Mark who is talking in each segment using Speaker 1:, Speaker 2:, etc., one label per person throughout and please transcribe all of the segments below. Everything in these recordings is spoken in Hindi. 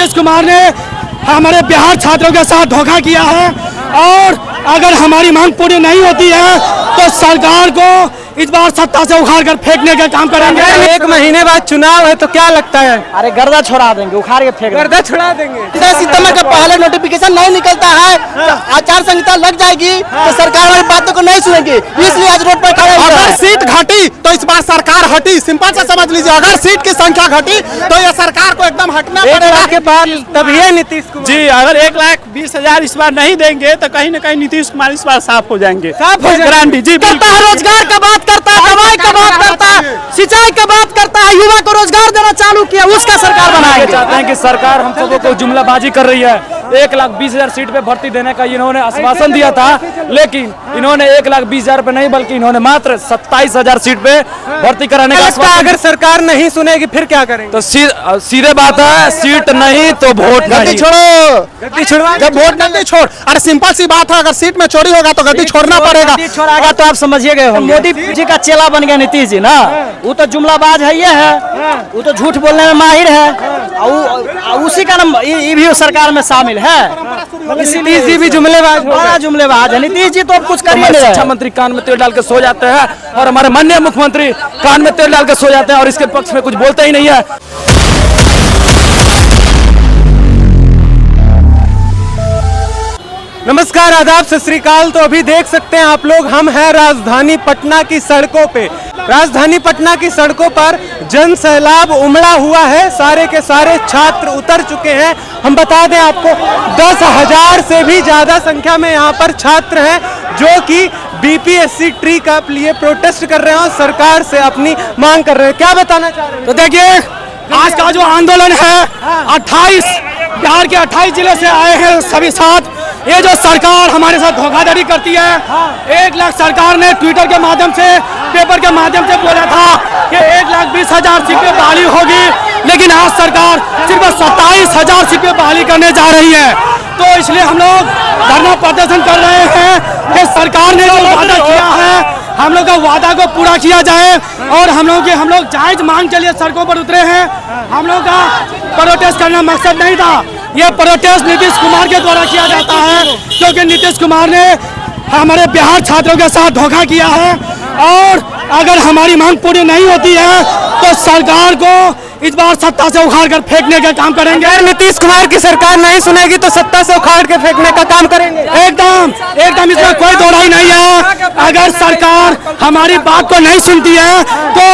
Speaker 1: नीतीश कुमार ने हमारे बिहार छात्रों के साथ धोखा किया है और अगर हमारी मांग पूरी नहीं होती है तो सरकार को इस बार सत्ता से उखाड़ कर फेंकने का काम करेंगे।
Speaker 2: एक महीने बाद चुनाव है तो क्या लगता है?
Speaker 3: अरे गर्दा छोड़ा देंगे, उखाड़ के फेंक
Speaker 2: गर्दा छुड़ा देंगे।
Speaker 3: 10 सितंबर के पहले नोटिफिकेशन नहीं निकलता है तो आचार संहिता लग जाएगी तो सरकार वाली बातों को नहीं सुनेगी, इसलिए आज रोड पर खड़े हुए हैं।
Speaker 4: अगर सीट घटी तो इस बार सरकार हटी, सिंपल से समझ लीजिए। अगर सीट की संख्या घटी तो ये सरकार को एकदम हटना पड़ेगा।
Speaker 2: के बाद तभी है नीतीश कुमार
Speaker 5: जी, अगर 1,20,000 इस बार नहीं देंगे तो कहीं न कहीं नीतीश कुमार इस बार साफ हो जाएंगे। गारंटी जी।
Speaker 3: करता है, रोजगार का बात करता है, दवाई का बात करता है, सिंचाई का बात करता है, युवा को रोजगार देना चालू किया, उसका सरकार बनाएंगे।
Speaker 6: चाहते हैं कि सरकार हम सबों को जुमलाबाजी कर रही है। 1,20,000 सीट पे भर्ती देने का इन्होंने आश्वासन दिया था, लेकिन इन्होंने 1,20,000 पे नहीं बल्कि इन्होंने मात्र 27,000 सीट पे भर्ती कराने का आश्वासन।
Speaker 2: अगर सरकार नहीं सुनेगी फिर क्या करेंगे?
Speaker 6: तो सीधे बात है, सीट नहीं तो वोट नहीं।
Speaker 4: छोड़ो,
Speaker 2: गद्दी छुड़वा,
Speaker 4: जब वोट नहीं छोड़। अरे सिंपल सी बात है, अगर सीट में चोरी होगा तो गद्दी छोड़ना पड़ेगा।
Speaker 3: छोड़ागा तो आप समझिए गए होंगे। मोदी जी का चेला बन गया नीतीश जी ना, वो तो जुमलाबाज है, ये है, वो तो झूठ बोलने में माहिर है, उसी का नाम ये भी सरकार में शामिल है।
Speaker 2: नीतीश जी भी जुमलेबाज,
Speaker 3: बड़ा जुमलेबाज है नीतीश जी, तो अब कुछ कर ही नहीं रहे।
Speaker 6: शिक्षा मंत्री कान में तेल डाल के सो जाते हैं और हमारे माननीय मुख्यमंत्री कान में तेल डाल के सो जाते हैं और इसके पक्ष में कुछ बोलते ही नहीं है।
Speaker 2: नमस्कार, आदाब, सत श्री अकाल। तो अभी देख सकते हैं आप लोग, हम हैं राजधानी पटना की सड़कों पे। राजधानी पटना की सड़कों पर जन सैलाब उमड़ा हुआ है, सारे के सारे छात्र उतर चुके हैं। हम बता दें आपको 10,000 से भी ज्यादा संख्या में यहाँ पर छात्र हैं जो कि बीपीएससी ट्री का लिए प्रोटेस्ट कर रहे हैं और सरकार से अपनी मांग कर रहे हैं। क्या बताना चाह रहे हैं?
Speaker 1: तो देखिए, आज का जो आंदोलन है 28 बिहार के 28 जिले से आए हैं सभी साथ। ये जो सरकार हमारे साथ धोखाधड़ी करती है, 1 लाख सरकार ने ट्विटर के माध्यम से, पेपर के माध्यम से बोला था कि 1,20,000 सीटें बहाली होगी, लेकिन आज सरकार सिर्फ 27,000 सीटें बहाली करने जा रही है। तो इसलिए हम लोग धरना प्रदर्शन कर रहे हैं कि सरकार ने जो वादा किया है, हम लोग का वादा को पूरा किया जाए और हम लोग जायज मांग के लिए सड़कों पर उतरे हैं। हम लोग का प्रोटेस्ट करना मकसद नहीं था, ये प्रोटेस्ट नीतीश कुमार के द्वारा किया जाता है, क्योंकि नीतीश कुमार ने हमारे बिहार छात्रों के साथ धोखा किया है और अगर हमारी मांग पूरी नहीं होती है तो सरकार को इस बार सत्ता से उखाड़ कर फेंकने का काम करेंगे।
Speaker 2: अगर नीतीश कुमार की सरकार नहीं सुनेगी तो सत्ता से उखाड़ के फेंकने का काम करेंगे।
Speaker 1: एकदम इसमें कोई दोहराई नहीं है। अगर सरकार हमारी बात को नहीं सुनती है तो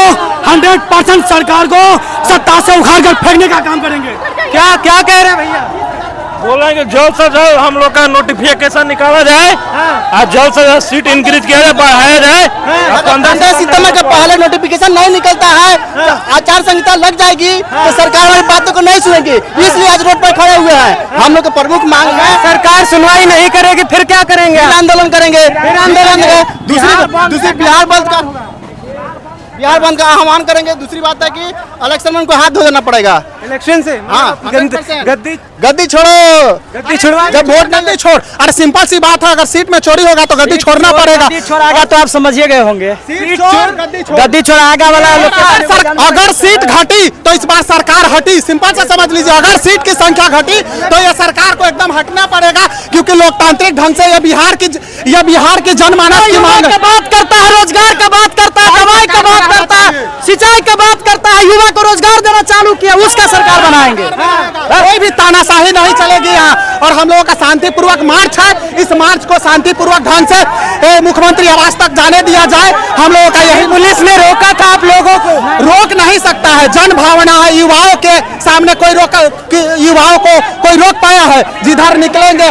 Speaker 1: 100% सरकार को सत्ता से उखाड़ कर फेंकने का काम करेंगे।
Speaker 2: क्या क्या कह रहे हैं भैया?
Speaker 5: बोलेंगे जल्द से जल्द हम लोग का नोटिफिकेशन निकाला जाए और जल्द से जल्द सीट इंक्रीज किया जाए, बढ़ाया जाए।
Speaker 3: 15 सितंबर के पहले नोटिफिकेशन नहीं निकलता है तो आचार संहिता लग जाएगी तो सरकार वाली बातों को नहीं सुनेगी, इसलिए आज रोड पर खड़े हुए हैं। हम लोग की प्रमुख मांग है,
Speaker 2: सरकार सुनवाई नहीं करेगी फिर क्या करेंगे?
Speaker 3: आंदोलन करेंगे, दूसरी बिहार बंद का आह्वान करेंगे। दूसरी बात है कि इलेक्शन में उनको हाथ धो देना पड़ेगा।
Speaker 2: इलेक्शन से
Speaker 4: गद्दी छोड़ो,
Speaker 2: गद्दी छुड़वा,
Speaker 4: जब वोट नहीं छोड़। अरे सिंपल सी बात है, अगर सीट में चोरी होगा तो गद्दी छोड़ना पड़ेगा।
Speaker 3: छोड़ागा तो आप समझिए गए होंगे। गद्दी छोड़ागा वाला
Speaker 4: अगर सीट घटी तो इस बार सरकार हटी, सिंपल से समझ लीजिए। अगर सीट की संख्या घटी तो ये सरकार को एकदम हटना पड़ेगा, क्योंकि लोकतांत्रिक ढंग से ये बिहार की जनमानस की मांग है।
Speaker 3: बात करता है, रोजगार का बात करता है, दवाई का बात करता है, सिंचाई का बात करता है, युवा को रोजगार देना चालू किया, उसका सरकार बनाएंगे।
Speaker 4: कोई भी तानाशाही नहीं चलेगी यहाँ। और हम लोगों का शांतिपूर्वक मार्च है, इस मार्च को शांतिपूर्वक ढंग से मुख्यमंत्री आवास तक जाने दिया जाए। हम लोगों का यही,
Speaker 2: पुलिस ने रोका था आप लोगों को,
Speaker 4: रोक नहीं सकता है। जन भावना है, युवाओं के सामने युवाओं को कोई रोक पाया है? जिधर निकलेंगे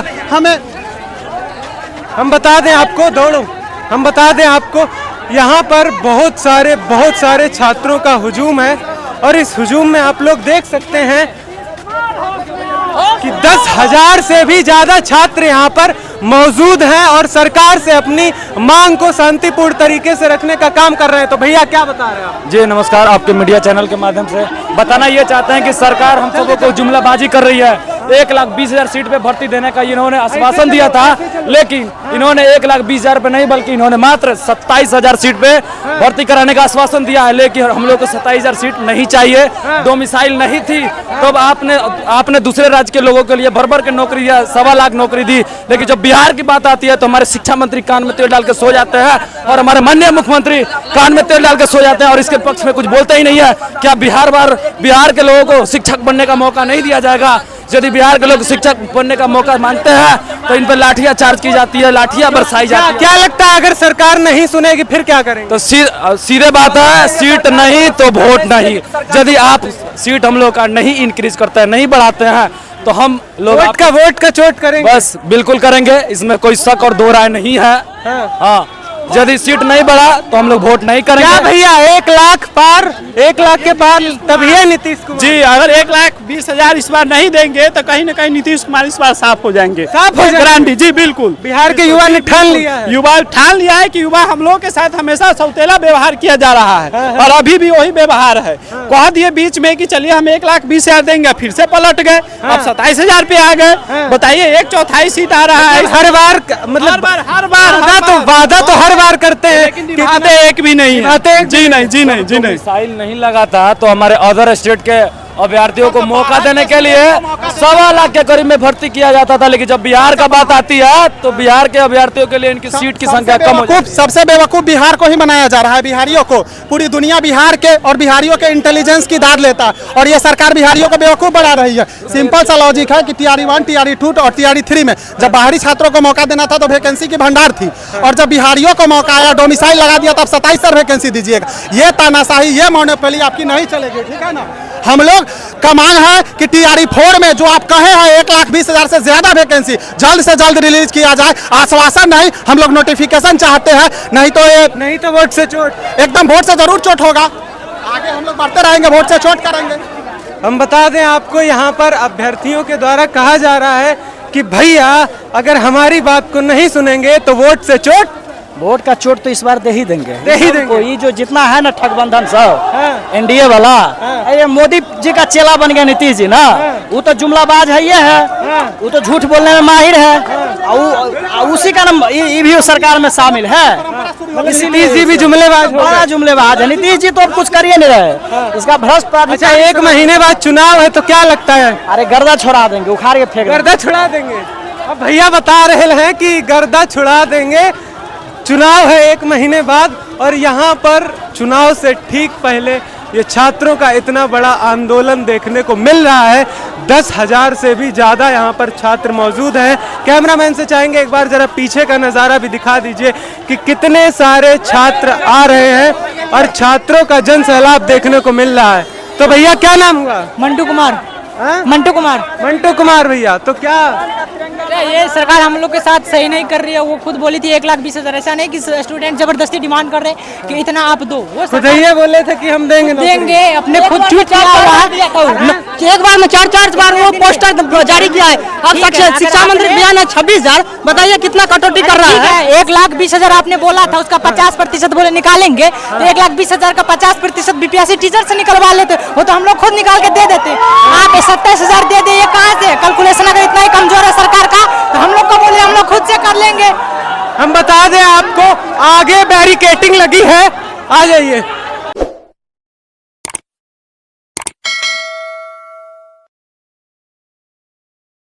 Speaker 2: हम बता दें आपको यहाँ पर बहुत सारे छात्रों का हुजूम है और इस हुजूम में आप लोग देख सकते हैं कि 10,000 से भी ज्यादा छात्र यहाँ पर मौजूद हैं और सरकार से अपनी मांग को शांतिपूर्ण तरीके से रखने का काम कर रहे हैं। तो भैया क्या बता रहे हैं आप?
Speaker 6: जी नमस्कार, आपके मीडिया चैनल के माध्यम से बताना ये चाहते हैं कि सरकार हम सबों को जुमलाबाजी कर रही है। 1,20,000 सीट पे भर्ती देने का इन्होंने आश्वासन दिया था, लेकिन इन्होंने 1,20,000 रुपए नहीं बल्कि इन्होंने मात्र 27,000 सीट पे भर्ती कराने का आश्वासन दिया है। लेकिन हम लोग को 27,000 सीट नहीं चाहिए, डोमिसाइल नहीं थी तो आपने दूसरे राज्य के लोगों के लिए भर के नौकरी दिया, 1.25 लाख नौकरी दी। लेकिन जब बिहार की बात आती है तो हमारे शिक्षा मंत्री कान में तेल डाल के सो जाते हैं और हमारे माननीय मुख्यमंत्री कान में तेल डाल के सो जाते हैं और इसके पक्ष में कुछ बोलते ही नहीं है। क्या बिहार के लोगों को शिक्षक बनने का मौका नहीं दिया जाएगा? यदि बिहार के लोग शिक्षक बनने का मौका मांगते हैं तो इन पर लाठियां चार्ज की जाती है, लाठियां बरसाई जाती है।
Speaker 2: क्या लगता है अगर सरकार नहीं सुनेगी फिर क्या करेंगे?
Speaker 6: तो सीधे बात है, सीट नहीं तो वोट नहीं। यदि आप सीट हम लोग का नहीं इंक्रीज करते हैं, नहीं बढ़ाते हैं तो हम लोग
Speaker 2: वोट का चोट करेंगे।
Speaker 6: बस बिल्कुल करेंगे, इसमें कोई शक और दो राय नहीं है। हाँ, यदि सीट नहीं बढ़ा तो हम लोग वोट नहीं करेंगे।
Speaker 2: क्या भैया 1 लाख के पार तभी है नीतीश कुमार?
Speaker 7: जी, अगर 1,20,000 इस बार नहीं देंगे तो कहीं न कहीं नीतीश कुमार इस बार साफ हो जाएंगे, गारंटी। जी बिल्कुल,
Speaker 2: बिहार के युवा ने ठान लिया है
Speaker 7: कि युवा हम लोग के साथ हमेशा सौतेला व्यवहार किया जा रहा है और अभी भी वही व्यवहार है। कह दिए बीच में कि चलिए हम 1,20,000 देंगे, फिर से पलट गए, अब 27,000 पे आ गए। बताइए, 1/4 सीट आ रहा है
Speaker 2: हर बार, मतलब हर बार वादा तो हर बार करते हैं,
Speaker 7: लेकिन निभाते एक भी नहीं है। जी नहीं।
Speaker 6: मिसाइल नहीं लगाता तो हमारे अदर स्टेट के अभ्यर्थियों को मौका देने के लिए 1.25 लाख के करीब में भर्ती किया जाता था। लेकिन जब बिहार का बात आती है तो बिहार के अभ्यर्थियों के लिए इनकी सीट की संख्या कम हो जाती है।
Speaker 4: सबसे बेवकूफ बिहार को ही बनाया जा रहा है, बिहारियों को। पूरी दुनिया बिहार के और बिहारियों के इंटेलिजेंस की दाद लेता है और ये सरकार बिहारियों को बेवकूफ बना रही है। सिंपल सा लॉजिक है कि TRE 1, TRE 2 और TRE 3 में जब बाहरी छात्रों को मौका देना था तो वैकेंसी की भंडार थी, और जब बिहारियों को मौका आया, डोमिसाइल लगा दिया, तब 27 वैकेंसी दीजिएगा। ये तानाशाही, ये मोनोपोली आपकी नहीं चलेगी, ठीक है ना। हम लोग का मांग है कि TRE 4 में जो आप कहे हैं 1,20,000 से ज्यादा वैकेंसी जल्द से जल्द रिलीज किया जाए। आश्वासन नहीं, हम लोग नोटिफिकेशन चाहते हैं, नहीं तो वोट से चोट, एकदम वोट से जरूर चोट होगा। आगे हम लोग बढ़ते रहेंगे, वोट से चोट करेंगे।
Speaker 2: हम बता दें आपको, यहाँ पर अभ्यर्थियों के द्वारा कहा जा रहा है कि भैया अगर हमारी बात को नहीं सुनेंगे तो वोट से चोट।
Speaker 3: वोट का चोट तो इस बार दे ही देंगे। ये जो जितना है ना ठगबंधन सब NDA वाला, ये मोदी जी का चेला बन गया नीतीश जी ना। वो तो जुमलाबाज है, ये है, वो तो झूठ बोलने में माहिर है, उसी का नाम ये भी सरकार में शामिल है।
Speaker 2: नीतीश जी भी जुमलेबाज,
Speaker 3: बड़ा जुमलेबाज है नीतीश जी, तो अब कुछ कर ही नहीं रहे। इसका भ्रष्ट।
Speaker 2: अच्छा, 1 महीने बाद चुनाव है तो क्या लगता है?
Speaker 3: अरे गर्दा छोड़ा देंगे, उखाड़ के फेंक,
Speaker 2: गर्दा छुड़ा देंगे। अब भैया बता रहे हैं कि गर्दा छुड़ा देंगे। चुनाव है 1 महीने बाद और यहाँ पर चुनाव से ठीक पहले ये छात्रों का इतना बड़ा आंदोलन देखने को मिल रहा है। 10,000 से भी ज़्यादा यहाँ पर छात्र मौजूद हैं। कैमरामैन से चाहेंगे एक बार जरा पीछे का नज़ारा भी दिखा दीजिए कि कितने सारे छात्र आ रहे हैं और छात्रों का जन सैलाब देखने को मिल रहा है। तो भैया क्या नाम हुआ?
Speaker 8: मंटू कुमार।
Speaker 2: मंटू कुमार भैया, तो क्या
Speaker 8: ये सरकार हम लोग के साथ सही नहीं कर रही है? वो खुद बोली थी 1,20,000, ऐसा नहीं कि स्टूडेंट जबरदस्ती डिमांड कर रहे कि इतना आप दो। वो
Speaker 2: ये बोले थे कि हम देंगे,
Speaker 8: अपने खुद ट्वीट किया हुआ। एक बार में 4 बार वो पोस्टर जारी किया है। अब शिक्षा मंत्री बयान है 26,000, बताइए कितना कटौती कर रहा है। 1,20,000 आपने बोला था, उसका 50% बोले निकालेंगे, तो 1,20,000 का 50% BPSC टीचर से निकलवा लेते, वो तो हम लोग खुद निकाल के दे देते। आप 27,000 दे दे, ये कहाँ से कैलकुलेशन? अगर इतना ही कमजोर है सरकार का तो हम लोग को बोले हम लोग खुद से कर लेंगे।
Speaker 2: हम बता दें आपको, आगे बैरिकेटिंग लगी है, आ जाइए।